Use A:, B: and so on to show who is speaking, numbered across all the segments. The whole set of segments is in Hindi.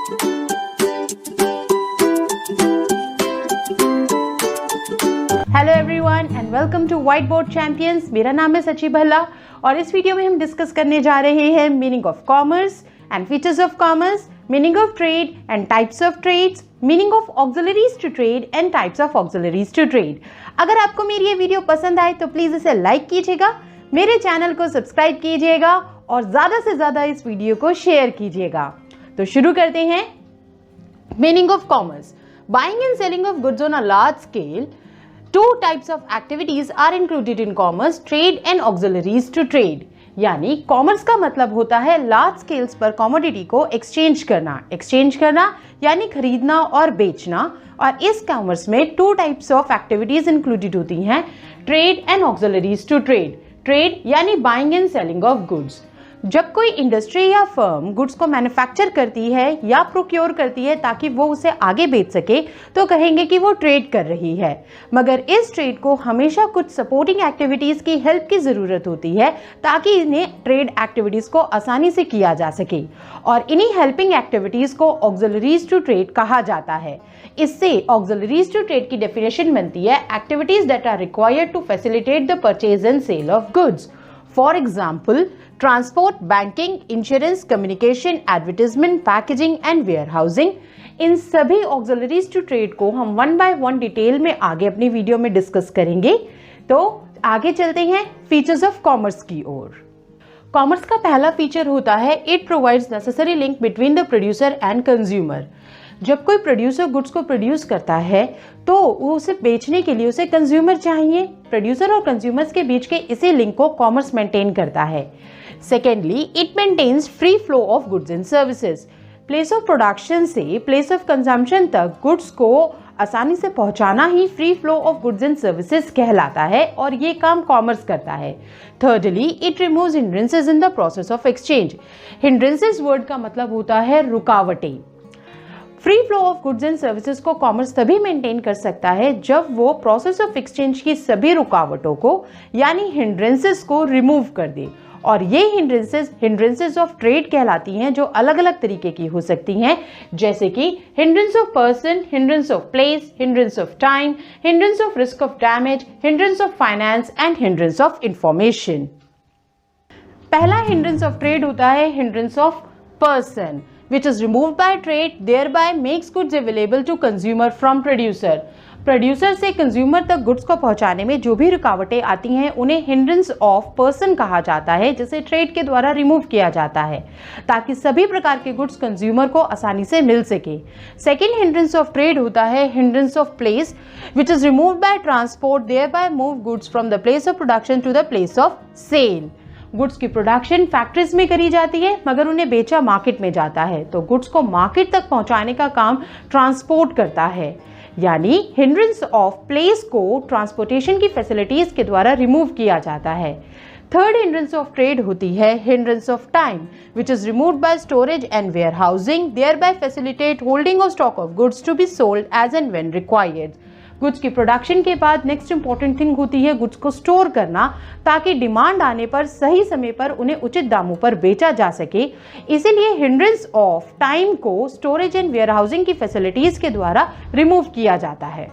A: Hello everyone and welcome to white board champions. मेरा नाम है सची भल्ला और इस वीडियो में हम डिस्कस करने जा रहे हैं meaning of commerce and features of commerce, meaning of trade and types of trades, meaning of auxiliaries to trade and types of auxiliaries to trade. अगर आपको मेरी ये वीडियो पसंद आए तो प्लीज इसे लाइक कीजिएगा, मेरे चैनल को सब्सक्राइब कीजिएगा और ज्यादा से ज्यादा इस वीडियो को शेयर कीजिएगा। तो शुरू करते हैं। Meaning of commerce: buying and selling of goods on a large scale. Two types of activities are included in commerce: trade and auxiliaries to trade। यानी कॉमर्स का मतलब होता है लार्ज स्केल्स पर कमोडिटी को एक्सचेंज करना यानी खरीदना और बेचना। और इस कॉमर्स में two types of activities included होती हैं: trade and auxiliaries to trade. Trade यानी buying and selling of goods. जब कोई इंडस्ट्री या फर्म गुड्स को मैन्युफैक्चर करती है या प्रोक्योर करती है ताकि वो उसे आगे बेच सके तो कहेंगे कि वो ट्रेड कर रही है। मगर इस ट्रेड को हमेशा कुछ सपोर्टिंग एक्टिविटीज़ की हेल्प की ज़रूरत होती है ताकि इन्हें ट्रेड एक्टिविटीज़ को आसानी से किया जा सके, और इन्हीं हेल्पिंग एक्टिविटीज़ को ऑक्सिलरीज टू ट्रेड कहा जाता है। इससे ऑक्सिलरीज टू ट्रेड की डेफिनेशन बनती है: activities that are required to facilitate the purchase and sale of goods. For example, transport, banking, insurance, communication, advertisement, packaging and warehousing. इन सभी ऑक्सिलरीज टू ट्रेड को हम वन बाय वन डिटेल में आगे अपनी वीडियो में डिस्कस करेंगे। तो आगे चलते हैं फीचर्स ऑफ कॉमर्स की ओर। कॉमर्स का पहला फीचर होता है it provides necessary link between the producer and consumer. जब कोई प्रोड्यूसर गुड्स को प्रोड्यूस करता है तो उसे बेचने के लिए उसे कंज्यूमर चाहिए। प्रोड्यूसर और कंज्यूमर्स के बीच के इसी लिंक को कॉमर्स मेंटेन करता है। Secondly, it maintains free flow of goods and services. Place of production से प्लेस ऑफ कंजम्पशन तक गुड्स को आसानी से पहुंचाना ही free flow of goods and services कहलाता है और ये काम कॉमर्स करता है। Thirdly, it removes hindrances in the process of exchange. Hindrances word का मतलब होता है रुकावटें। Free flow of goods and services को कॉमर्स तभी मेंटेन कर सकता है जब वो प्रोसेस ऑफ एक्सचेंज की सभी रुकावटों को यानी हिंड्रेंसेस को रिमूव कर दे। और ये हिंड्रेंसेस ऑफ ट्रेड कहलाती हैं, जो अलग अलग तरीके की हो सकती हैं, जैसे कि hindrance of person, hindrance of place, hindrance of time, hindrance of risk of damage, hindrance of finance and hindrance of information. पहला हिंड्रेंस ऑफ ट्रेड होता है hindrance of person, which is removed by trade, thereby makes goods available to consumer from producer। Producer से कंज्यूमर तक गुड्स को पहुंचाने में जो भी रुकावटें आती हैं उन्हें हिंड्रेंस ऑफ पर्सन कहा जाता है, जिसे ट्रेड के द्वारा रिमूव किया जाता है ताकि सभी प्रकार के गुड्स कंज्यूमर को आसानी से मिल सके। सेकेंड हिंड्रेंस ऑफ ट्रेड होता है hindrance of place, which is removed by transport, thereby move goods from the place of production to the place of sale. Goods की प्रोडक्शन फैक्ट्रीज में करी जाती है मगर उन्हें बेचा मार्केट में जाता है, तो गुड्स को मार्केट तक पहुंचाने का काम ट्रांसपोर्ट करता है। यानी हिंड्रेंस ऑफ प्लेस को ट्रांसपोर्टेशन की फैसिलिटीज के द्वारा रिमूव किया जाता है। थर्ड हिंड्रेंस ऑफ ट्रेड होती है hindrance of time, which is removed by storage and ware housing, thereby facilitate holding of stock of goods to be sold as and when required. Goods की प्रोडक्शन के बाद नेक्स्ट इंपॉर्टेंट थिंग होती है गुड्स को स्टोर करना ताकि डिमांड आने पर सही समय पर उन्हें उचित दामों पर बेचा जा सके। इसीलिए हिंड्रेंस ऑफ टाइम को स्टोरेज एंड वेयर हाउसिंग की फैसिलिटीज के द्वारा रिमूव किया जाता है।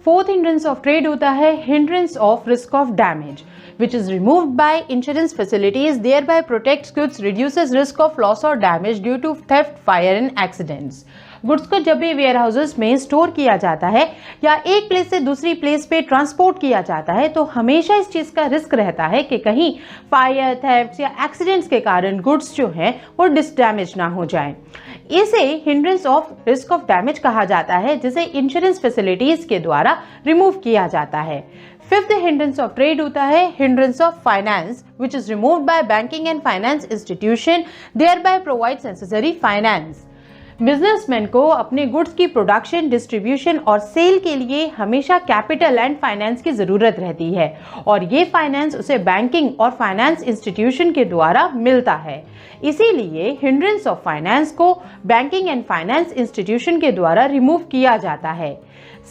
A: फोर्थ हिंड्रेंस ऑफ ट्रेड होता है hindrance of risk of damage, which is removed by insurance facilities, thereby protects goods, reduces risk of loss or damage due to theft, fire and accidents। Goods को जब भी वेयर हाउसेस में स्टोर किया जाता है या एक प्लेस से दूसरी प्लेस पे ट्रांसपोर्ट किया जाता है तो हमेशा इस चीज़ का रिस्क रहता है कि कहीं फायर, थेफ्ट या एक्सीडेंट्स के कारण गुड्स जो हैं वो डिसडैमेज ना हो जाए। इसे hindrance of risk of damage कहा जाता है, जिसे इंश्योरेंस फैसिलिटीज के द्वारा रिमूव किया जाता है। फिफ्थ हिंड्रेंस ऑफ ट्रेड होता है hindrance of finance, which is removed bye banking and finance institution, thereby provides necessary finance. Businessman को अपने गुड्स की प्रोडक्शन, डिस्ट्रीब्यूशन और सेल के लिए हमेशा कैपिटल एंड फाइनेंस की जरूरत रहती है और ये फाइनेंस उसे बैंकिंग और फाइनेंस इंस्टीट्यूशन के द्वारा मिलता है। इसीलिए हिंड्रेंस ऑफ फाइनेंस को बैंकिंग एंड फाइनेंस इंस्टीट्यूशन के द्वारा रिमूव किया जाता है।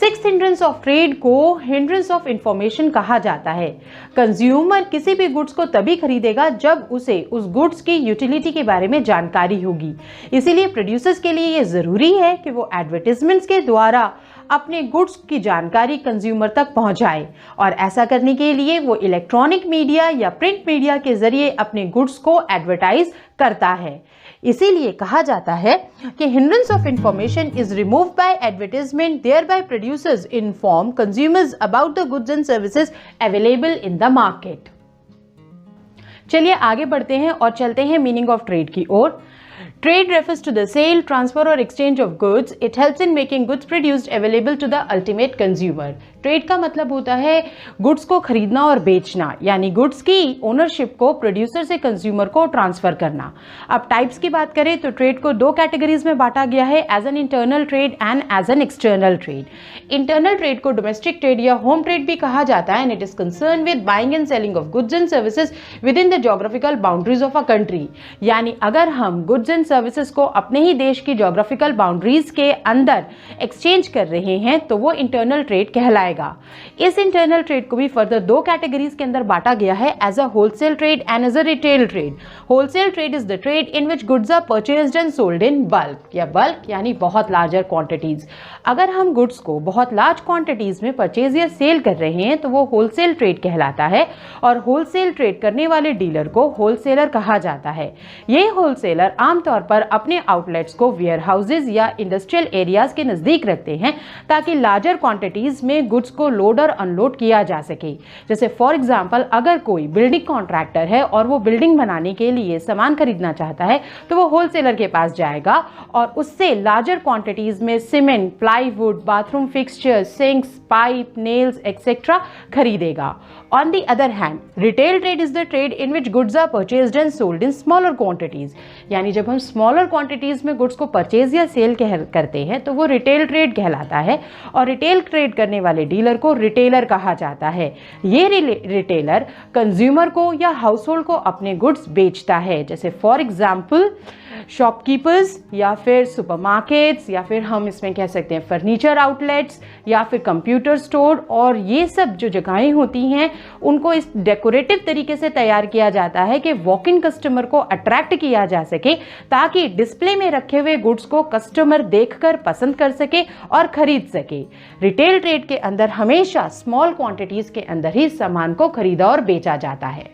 A: सिक्स्थ हिंड्रेंस ऑफ ट्रेड को हिंड्रेंस ऑफ इंफॉर्मेशन कहा जाता है। कंज्यूमर किसी भी गुड्स को तभी खरीदेगा जब उसे उस गुड्स की यूटिलिटी के बारे में जानकारी होगी। इसीलिए प्रोड्यूसर्स के लिए ये जरूरी है कि वो एडवर्टाइजमेंट्स के द्वारा अपने गुड्स की जानकारी कंज्यूमर तक पहुंचाए, और ऐसा करने के लिए वो इलेक्ट्रॉनिक मीडिया या प्रिंट मीडिया के जरिए अपने गुड्स को एडवर्टाइज करता है। इसीलिए कहा जाता है कि hindrance of information is removed bye advertisement, thereby producers inform consumers about the goods and services available in the market. चलिए आगे बढ़ते हैं और चलते हैं मीनिंग ऑफ ट्रेड की ओर। Trade refers to the sale, transfer or exchange of goods. It helps in making goods produced available to the ultimate consumer. Trade का मतलब होता है गुड्स को खरीदना और बेचना, यानी गुड्स की ओनरशिप को प्रोड्यूसर से कंज्यूमर को ट्रांसफर करना। अब टाइप्स की बात करें तो ट्रेड को दो कैटेगरीज में बांटा गया है, as an internal trade and as an external trade. Internal trade को डोमेस्टिक ट्रेड या होम ट्रेड भी कहा जाता है, and it is concern with buying and selling of goods and services within the geographical boundaries of a country. यानी अगर हम गुड्स एंड सर्विसेज को अपने ही देश की ज्योग्राफिकल बाउंड्रीज के अंदर एक्सचेंज कर रहे हैं तो वो इंटरनल ट्रेड कहलाएगा। इस इंटरनल ट्रेड को भी फर्दर दो कैटेगरीज के अंदर बांटा गया है, as a wholesale trade and as a retail trade. Wholesale trade is the trade in which goods are purchased and sold in bulk, या बल्क यानी बहुत लार्जर क्वांटिटीज। अगर हम गुड्स को बहुत लार्ज क्वांटिटीज में परचेज या सेल कर रहे हैं तो वो होलसेल ट्रेड कहलाता है, और होलसेल ट्रेड करने वाले डीलर को होलसेलर कहा जाता है। ये होलसेलर आमतौर पर अपने आउटलेट्स को वेयर हाउसेज या इंडस्ट्रियल एरियाज के नजदीक रखते हैं ताकि लार्जर क्वांटिटीज में गुड्स को लोड और अनलोड किया जा सके। जैसे फॉर एग्जांपल अगर कोई बिल्डिंग कॉन्ट्रैक्टर है और वो बिल्डिंग बनाने के लिए सामान खरीदना चाहता है तो वो होलसेलर के पास जाएगा और उससे लार्जर क्वांटिटीज में cement, plywood, bathroom fixtures, sinks, pipe, nails etcetera खरीदेगा। On the other hand, retail trade is the trade in which goods are purchased and sold in smaller quantities. यानी जब हम स्मॉलर क्वांटिटीज में गुड्स को परचेज या सेल करते हैं तो वो रिटेल ट्रेड कहलाता है, और रिटेल ट्रेड करने वाले डीलर को रिटेलर कहा जाता है। ये रिटेलर कंज्यूमर को या हाउस होल्ड को अपने गुड्स बेचता है, जैसे फॉर एग्जाम्पल शॉपकीपर्स या फिर सुपरमार्केट्स, या फिर हम इसमें कह सकते हैं फर्नीचर आउटलेट्स या फिर कंप्यूटर स्टोर। और ये सब जो जगहें होती हैं उनको इस डेकोरेटिव तरीके से तैयार किया जाता है कि वॉक इन कस्टमर को अट्रैक्ट किया जा सके, ताकि डिस्प्ले में रखे हुए गुड्स को कस्टमर देखकर पसंद कर सके और खरीद सके। रिटेल ट्रेड के अंदर हमेशा स्मॉल क्वांटिटीज के अंदर ही सामान को खरीदा और बेचा जाता है।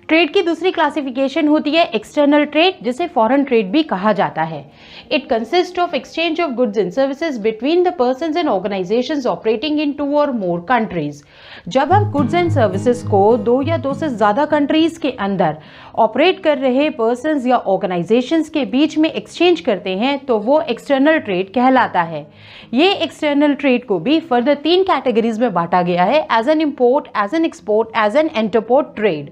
A: ट्रेड की दूसरी क्लासिफिकेशन होती है एक्सटर्नल ट्रेड, जिसे फॉरेन ट्रेड भी कहा जाता है। It consist of exchange of goods and services between the persons and organisations operating in 2 और मोर कंट्रीज। जब हम गुड्स एंड सर्विसेज को 2 या 2 से ज्यादा कंट्रीज के अंदर ऑपरेट कर रहे पर्सन्स या ऑर्गेनाइजेशंस के बीच में एक्सचेंज करते हैं तो वो एक्सटर्नल ट्रेड कहलाता है। ये एक्सटर्नल ट्रेड को भी फर्दर 3 कैटेगरीज में बांटा गया है, as an import, as an export, as an interport trade.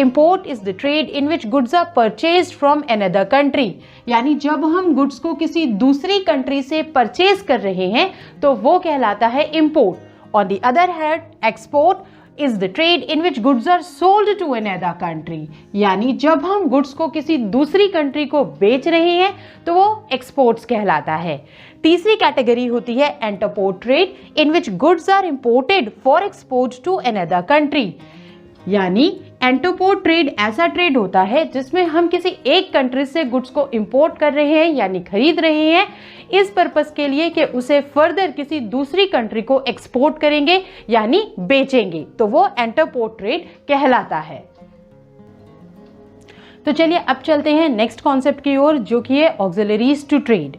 A: Import is the trade in which goods are purchased from another country. यानी जब हम गुड्स को किसी दूसरी कंट्री से परचेज कर रहे हैं तो वो कहलाता है import. On the other hand, export is the trade in which goods are sold to another country. यानी जब हम गुड्स को किसी दूसरी कंट्री को बेच रहे हैं तो वो एक्सपोर्ट्स कहलाता है। तीसरी कैटेगरी होती है interport trade, in which goods are imported for export to another country. यानी इंटरपोर्ट ट्रेड ऐसा ट्रेड होता है जिसमें हम किसी एक कंट्री से गुड्स को इंपोर्ट कर रहे हैं यानी खरीद रहे हैं इस पर्पस के लिए कि उसे फर्दर किसी दूसरी कंट्री को एक्सपोर्ट करेंगे यानी बेचेंगे, तो वो इंटरपोर्ट ट्रेड कहलाता है। तो चलिए अब चलते हैं नेक्स्ट कॉन्सेप्ट की ओर, जो कि है auxiliaries to trade.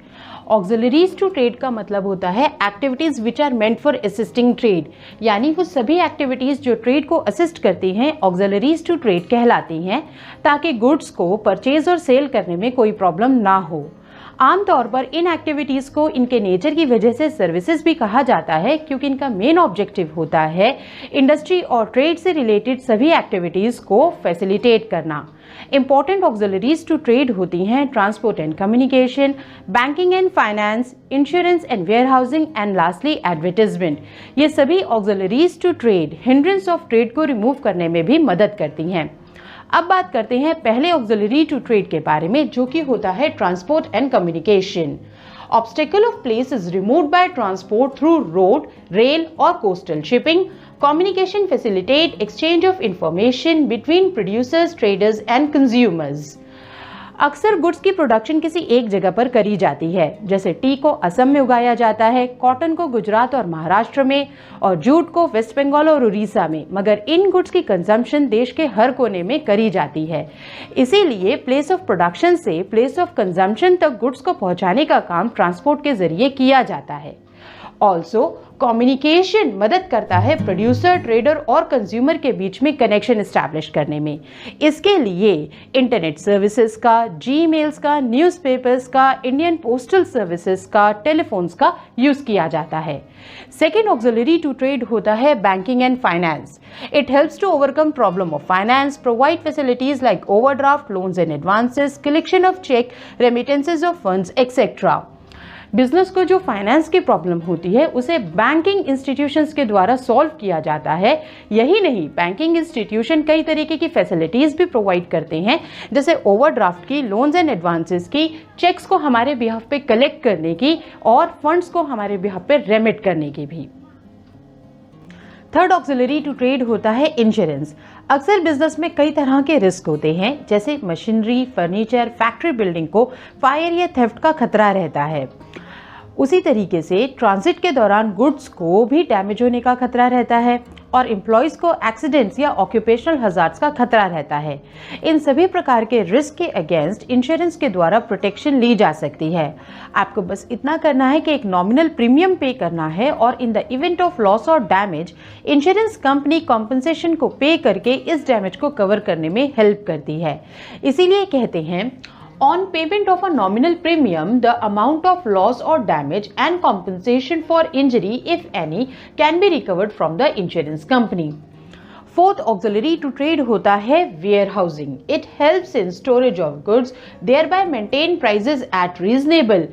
A: Auxiliaries to trade का मतलब होता है activities which are meant for assisting trade, यानी वो सभी एक्टिविटीज जो ट्रेड को असिस्ट करती हैं ऑक्सिलरीज टू ट्रेड कहलाती हैं, ताकि गुड्स को परचेज और सेल करने में कोई प्रॉब्लम ना हो। आमतौर पर इन एक्टिविटीज को इनके नेचर की वजह से सर्विसेज भी कहा जाता है, क्योंकि इनका मेन ऑब्जेक्टिव होता है इंडस्ट्री और ट्रेड से रिलेटेड सभी एक्टिविटीज को फैसिलिटेट करना। इंपॉर्टेंट ऑक्सिलरीज टू ट्रेड होती हैं transport and communication, banking and finance, insurance and ware housing and lastly advertisement. ये सभी auxiliaries to trade hindrance of trade को रिमूव करने में भी मदद करती हैं। अब बात करते हैं पहले ऑक्सिलरी टू ट्रेड के बारे में, जो कि होता है transport and communication. Obstacle of place is removed by transport through road, rail or coastal shipping. Communication facilitate exchange of information between producers, traders and consumers. अक्सर गुड्स की प्रोडक्शन किसी एक जगह पर करी जाती है, जैसे टी को असम में उगाया जाता है, कॉटन को गुजरात और महाराष्ट्र में और जूट को वेस्ट बंगाल और उड़ीसा में, मगर इन गुड्स की कंजम्पशन देश के हर कोने में करी जाती है। इसीलिए प्लेस ऑफ प्रोडक्शन से प्लेस ऑफ कंजम्पशन तक गुड्स को पहुंचाने का काम ट्रांसपोर्ट के जरिए किया जाता है। ऑल्सो कम्युनिकेशन मदद करता है प्रोड्यूसर, ट्रेडर और कंज्यूमर के बीच में कनेक्शन एस्टैब्लिश करने में। इसके लिए इंटरनेट सर्विसेज का, जीमेल्स का, न्यूज़पेपर्स का, इंडियन पोस्टल सर्विसेज का, टेलीफोन्स का यूज किया जाता है। सेकेंड ऑक्सिलरी टू ट्रेड होता है banking and finance. It helps to overcome problem of finance, provide facilities like overdraft, loans and advances, collection of cheque, remittances of funds etcetera. Business को जो फाइनेंस की प्रॉब्लम होती है उसे बैंकिंग इंस्टीट्यूशंस के द्वारा सॉल्व किया जाता है। यही नहीं, बैंकिंग इंस्टीट्यूशन कई तरीके की फैसिलिटीज भी प्रोवाइड करते हैं, जैसे ओवरड्राफ्ट की, लोन्स एंड एडवांसेस की, चेक्स को हमारे बिहाफ पे कलेक्ट करने की और फंड्स को हमारे बिहाफ पे रेमिट करने की भी। थर्ड ऑक्सिलरी टू ट्रेड होता है इंश्योरेंस। अक्सर बिजनेस में कई तरह के रिस्क होते हैं, जैसे मशीनरी, फर्नीचर, फैक्ट्री बिल्डिंग को फायर या थेफ्ट का खतरा रहता है। उसी तरीके से ट्रांजिट के दौरान गुड्स को भी डैमेज होने का खतरा रहता है और एम्प्लॉयज़ को एक्सीडेंट्स या ऑक्यूपेशनल हजार्ड्स का खतरा रहता है। इन सभी प्रकार के रिस्क के अगेंस्ट इंश्योरेंस के द्वारा प्रोटेक्शन ली जा सकती है। आपको बस इतना करना है कि एक नॉमिनल प्रीमियम पे करना है और in the event of loss और डैमेज इंश्योरेंस कंपनी कॉम्पनसेशन को पे करके इस डैमेज को कवर करने में हेल्प करती है। इसीलिए कहते हैं, on payment of a nominal premium, the amount of loss or damage and compensation for injury, if any, can be recovered from the insurance company. Fourth auxiliary to trade होता है warehousing. It helps in storage of goods, thereby maintain prices at reasonable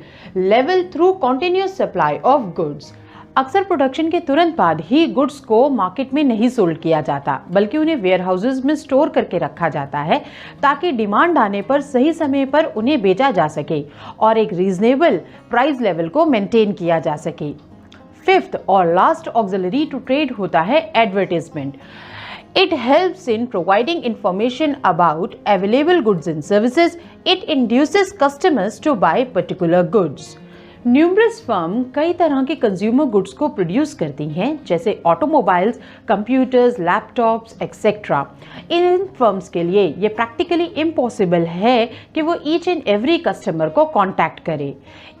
A: level through continuous supply of goods. अक्सर प्रोडक्शन के तुरंत बाद ही गुड्स को मार्केट में नहीं सोल्ड किया जाता, बल्कि उन्हें वेयर हाउसेज में स्टोर करके रखा जाता है ताकि डिमांड आने पर सही समय पर उन्हें बेचा जा सके और एक रीजनेबल प्राइस लेवल को मेंटेन किया जा सके। फिफ्थ और लास्ट ऑक्सिलरी टू ट्रेड होता है advertisement. It helps in providing information about available goods and services. It induces customers to buy particular goods. Numerous firm कई तरह के कंज्यूमर गुड्स को प्रोड्यूस करती हैं, जैसे ऑटोमोबाइल्स, कंप्यूटर्स, लैपटॉप्स एक्सेट्रा। इन फर्म्स के लिए ये प्रैक्टिकली इम्पॉसिबल है कि वो ईच एंड एवरी कस्टमर को कांटेक्ट करे।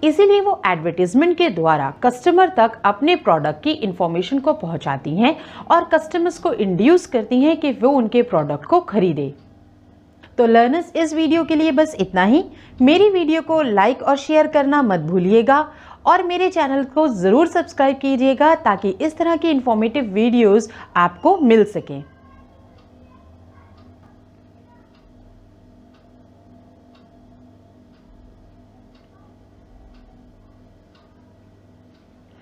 A: इसीलिए वो एडवर्टीजमेंट के द्वारा कस्टमर तक अपने प्रोडक्ट की इंफॉर्मेशन को पहुंचाती हैं और कस्टमर्स को इंड्यूस करती हैं कि वो उनके प्रोडक्ट को खरीदे। तो लर्नर्स, इस वीडियो के लिए बस इतना ही। मेरी वीडियो को लाइक और शेयर करना मत भूलिएगा और मेरे चैनल को ज़रूर सब्सक्राइब कीजिएगा ताकि इस तरह की इंफॉर्मेटिव वीडियोस आपको मिल सकें।